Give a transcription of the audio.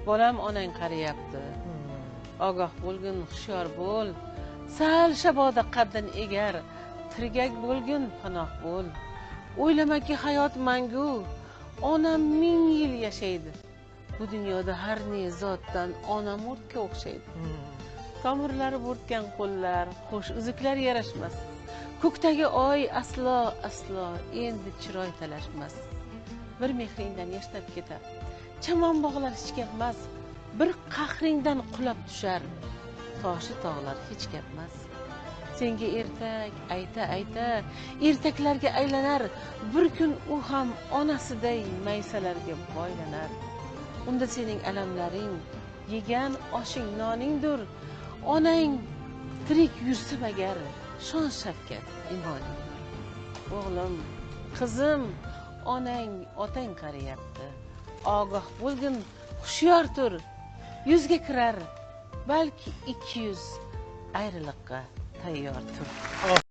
bolam onang qariyapti. Ogoh bo'lgin, hushyor bo'l. Sal shaboda qaddan egar, tirgak bo'lgin, panoh bo'l. O'ylamaki hayot mangu, onam 1000 yil yashaydi. Bu dunyoda har ne zotdan onam o'tga o'xshaydi. Tomirlari bo'rtgan qo'llar, xo'sh uzuklar yarashmas. Ko'kdagi oy aslo endi chiroy talashmas. Bir mehringdan yashnab ketar. Chamon bog'lar hech gapmas. Bir qahringdan qulab tushar. Toshi tog'lar hech gapmas. Senga ertak ayta ertaklarga aylanar. Bir kun u ham onasiday maysalarga boylanar. Unda sening alamlaring, yegan oshing noningdir. Onang tirik yursa agar, shon shafkat imoning. O'g'lim, qizim, onang, otang qariyapti. Ogoh bo'lgin, hushyor tur. 100 ga kirar, balki 200 ayriliqqa tayyor tur.